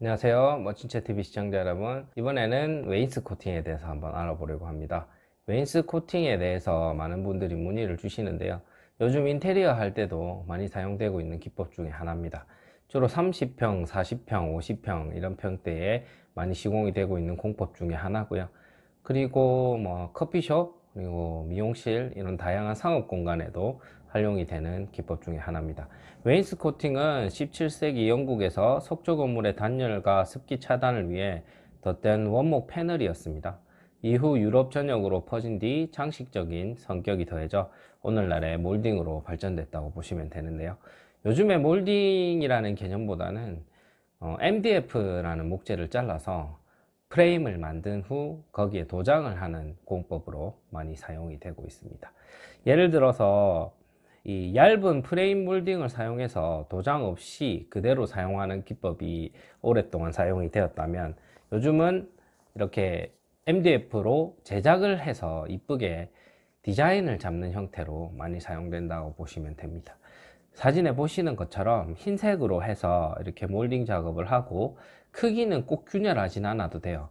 안녕하세요. 멋진채TV 시청자 여러분, 이번에는 웨인스 코팅에 대해서 한번 알아보려고 합니다. 웨인스 코팅에 대해서 많은 분들이 문의를 주시는데요, 요즘 인테리어 할 때도 많이 사용되고 있는 기법 중에 하나입니다. 주로 30평, 40평, 50평 이런 평대에 많이 시공이 되고 있는 공법 중에 하나고요. 그리고 커피숍, 그리고 미용실 이런 다양한 상업 공간에도 활용이 되는 기법 중에 하나입니다. 웨인스코팅은 17세기 영국에서 석조 건물의 단열과 습기 차단을 위해 덧댄 원목 패널이었습니다. 이후 유럽 전역으로 퍼진 뒤 장식적인 성격이 더해져 오늘날의 몰딩으로 발전됐다고 보시면 되는데요. 요즘에 몰딩이라는 개념보다는 MDF라는 목재를 잘라서 프레임을 만든 후 거기에 도장을 하는 공법으로 많이 사용이 되고 있습니다. 예를 들어서 이 얇은 프레임 몰딩을 사용해서 도장 없이 그대로 사용하는 기법이 오랫동안 사용이 되었다면, 요즘은 이렇게 MDF로 제작을 해서 이쁘게 디자인을 잡는 형태로 많이 사용된다고 보시면 됩니다. 사진에 보시는 것처럼 흰색으로 해서 이렇게 몰딩 작업을 하고, 크기는 꼭 균열하진 않아도 돼요.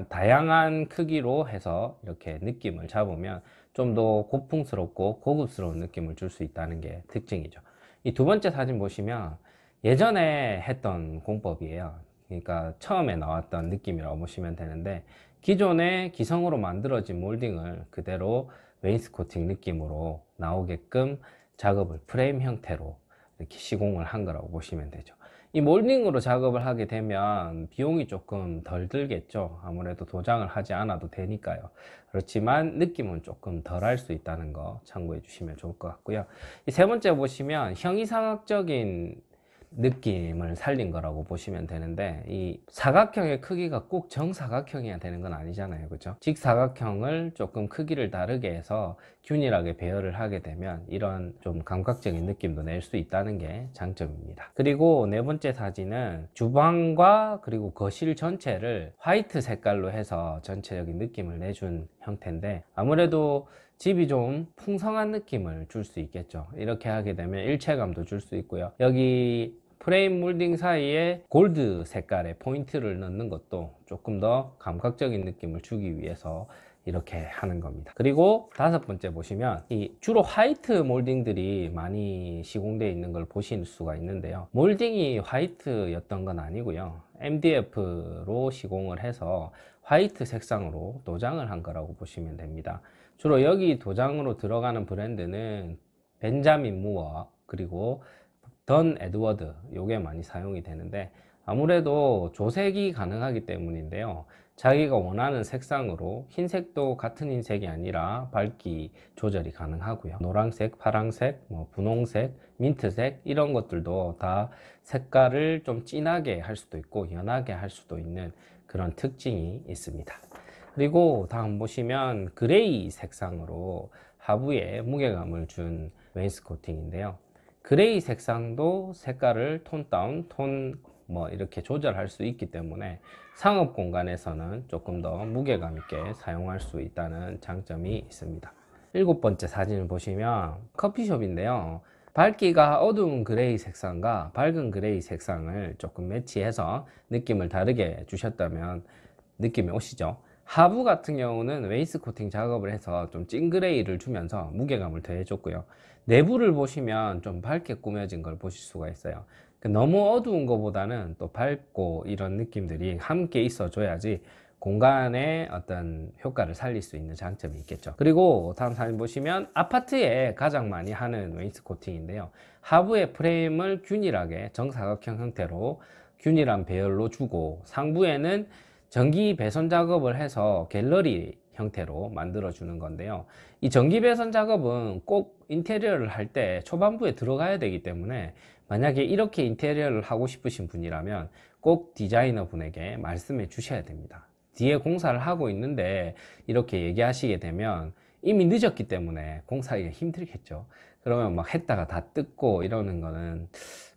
다양한 크기로 해서 이렇게 느낌을 잡으면 좀 더 고풍스럽고 고급스러운 느낌을 줄 수 있다는 게 특징이죠. 이 두 번째 사진 보시면 예전에 했던 공법이에요. 그러니까 처음에 나왔던 느낌이라고 보시면 되는데, 기존의 기성으로 만들어진 몰딩을 그대로 웨인스코팅 느낌으로 나오게끔 작업을 프레임 형태로 이렇게 시공을 한 거라고 보시면 되죠. 이 몰딩으로 작업을 하게 되면 비용이 조금 덜 들겠죠. 아무래도 도장을 하지 않아도 되니까요. 그렇지만 느낌은 조금 덜 할 수 있다는 거 참고해 주시면 좋을 것 같고요. 이 세 번째 보시면 형이상학적인 느낌을 살린 거라고 보시면 되는데, 이 사각형의 크기가 꼭 정사각형이어야 되는 건 아니잖아요, 그죠? 직사각형을 조금 크기를 다르게 해서 균일하게 배열을 하게 되면 이런 좀 감각적인 느낌도 낼 수 있다는 게 장점입니다. 그리고 네 번째 사진은 주방과 그리고 거실 전체를 화이트 색깔로 해서 전체적인 느낌을 내준 형태인데, 아무래도 집이 좀 풍성한 느낌을 줄 수 있겠죠. 이렇게 하게 되면 일체감도 줄 수 있고요. 여기 프레임 몰딩 사이에 골드 색깔의 포인트를 넣는 것도 조금 더 감각적인 느낌을 주기 위해서 이렇게 하는 겁니다. 그리고 다섯 번째 보시면 이 주로 화이트 몰딩들이 많이 시공되어 있는 걸 보실 수가 있는데요, 몰딩이 화이트였던 건 아니고요, MDF로 시공을 해서 화이트 색상으로 도장을 한 거라고 보시면 됩니다. 주로 여기 도장으로 들어가는 브랜드는 벤자민 무어, 그리고 던 에드워드, 요게 많이 사용이 되는데, 아무래도 조색이 가능하기 때문인데요, 자기가 원하는 색상으로 흰색도 같은 흰색이 아니라 밝기 조절이 가능하고요, 노란색, 파란색, 분홍색, 민트색 이런 것들도 다 색깔을 좀 진하게 할 수도 있고 연하게 할 수도 있는 그런 특징이 있습니다. 그리고 다음 보시면 그레이 색상으로 하부에 무게감을 준 웨인스코팅인데요, 그레이 색상도 색깔을 톤 다운, 톤 이렇게 조절할 수 있기 때문에 상업 공간에서는 조금 더 무게감 있게 사용할 수 있다는 장점이 있습니다. 일곱 번째 사진을 보시면 커피숍인데요, 밝기가 어두운 그레이 색상과 밝은 그레이 색상을 조금 매치해서 느낌을 다르게 주셨다면 느낌이 오시죠? 하부 같은 경우는 웨이스 코팅 작업을 해서 좀 찐그레이를 주면서 무게감을 더해줬고요, 내부를 보시면 좀 밝게 꾸며진 걸 보실 수가 있어요. 너무 어두운 것보다는 또 밝고 이런 느낌들이 함께 있어 줘야지 공간의 어떤 효과를 살릴 수 있는 장점이 있겠죠. 그리고 다음 사진 보시면 아파트에 가장 많이 하는 웨이스 코팅인데요, 하부의 프레임을 균일하게 정사각형 형태로 균일한 배열로 주고, 상부에는 전기 배선 작업을 해서 갤러리 형태로 만들어 주는 건데요, 이 전기 배선 작업은 꼭 인테리어를 할 때 초반부에 들어가야 되기 때문에, 만약에 이렇게 인테리어를 하고 싶으신 분이라면 꼭 디자이너 분에게 말씀해 주셔야 됩니다. 뒤에 공사를 하고 있는데 이렇게 얘기하시게 되면 이미 늦었기 때문에 공사하기가 힘들겠죠. 그러면 막 했다가 다 뜯고 이러는 거는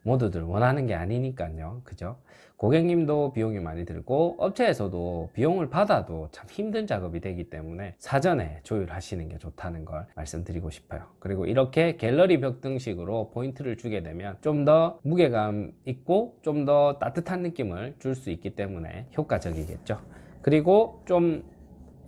모두들 원하는 게 아니니까요, 그죠? 고객님도 비용이 많이 들고 업체에서도 비용을 받아도 참 힘든 작업이 되기 때문에 사전에 조율하시는 게 좋다는 걸 말씀드리고 싶어요. 그리고 이렇게 갤러리 벽 등식으로 포인트를 주게 되면 좀 더 무게감 있고 좀 더 따뜻한 느낌을 줄 수 있기 때문에 효과적이겠죠. 그리고 좀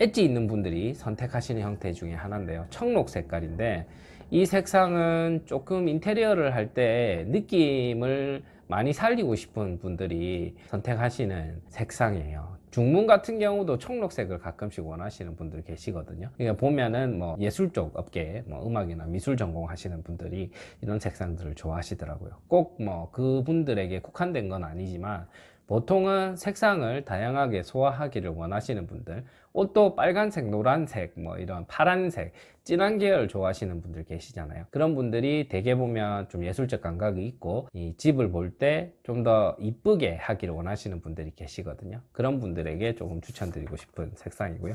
엣지 있는 분들이 선택하시는 형태 중에 하나인데요, 청록 색깔인데 이 색상은 조금 인테리어를 할 때 느낌을 많이 살리고 싶은 분들이 선택하시는 색상이에요. 중문 같은 경우도 청록색을 가끔씩 원하시는 분들 계시거든요. 그러니까 보면은 뭐 예술 쪽 업계, 뭐 음악이나 미술 전공하시는 분들이 이런 색상들을 좋아하시더라고요. 꼭 뭐 그분들에게 국한된 건 아니지만 보통은 색상을 다양하게 소화하기를 원하시는 분들, 옷도 빨간색, 노란색, 뭐 이런 파란색, 진한 계열 좋아하시는 분들 계시잖아요. 그런 분들이 대개 보면 좀 예술적 감각이 있고 이 집을 볼 때 좀 더 이쁘게 하기를 원하시는 분들이 계시거든요. 그런 분들에게 조금 추천드리고 싶은 색상이고요.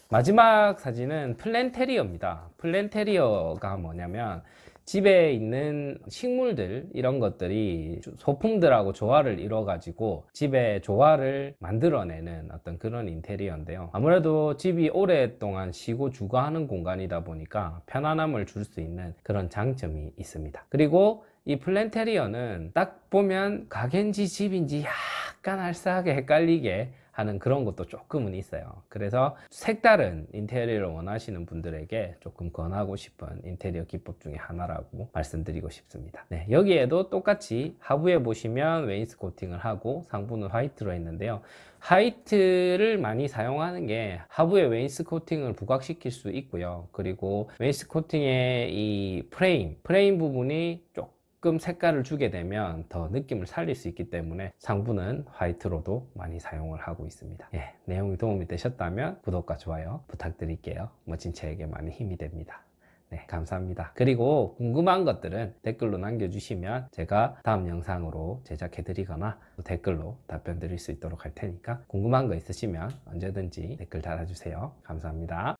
마지막 사진은 플랜테리어입니다. 플랜테리어가 뭐냐면 집에 있는 식물들 이런 것들이 소품들하고 조화를 이뤄 가지고 집에 조화를 만들어내는 어떤 그런 인테리어인데요, 아무래도 집이 오랫동안 쉬고 주거하는 공간이다 보니까 편안함을 줄 수 있는 그런 장점이 있습니다. 그리고 이 플랜테리어는 딱 보면 가게인지 집인지 약간 알싸하게 헷갈리게 하는 그런 것도 조금은 있어요. 그래서 색다른 인테리어를 원하시는 분들에게 조금 권하고 싶은 인테리어 기법 중에 하나라고 말씀드리고 싶습니다. 네, 여기에도 똑같이 하부에 보시면 웨인스코팅을 하고 상부는 화이트로 했는데요, 화이트를 많이 사용하는 게 하부에 웨인스코팅을 부각시킬 수 있고요, 그리고 웨인스코팅의 이 프레임 부분이 조금 색깔을 주게 되면 더 느낌을 살릴 수 있기 때문에 상부는 화이트로도 많이 사용을 하고 있습니다. 예, 내용이 도움이 되셨다면 구독과 좋아요 부탁드릴게요. 멋진 채에게 많이 힘이 됩니다. 네, 감사합니다. 그리고 궁금한 것들은 댓글로 남겨주시면 제가 다음 영상으로 제작해 드리거나 댓글로 답변 드릴 수 있도록 할 테니까 궁금한 거 있으시면 언제든지 댓글 달아주세요. 감사합니다.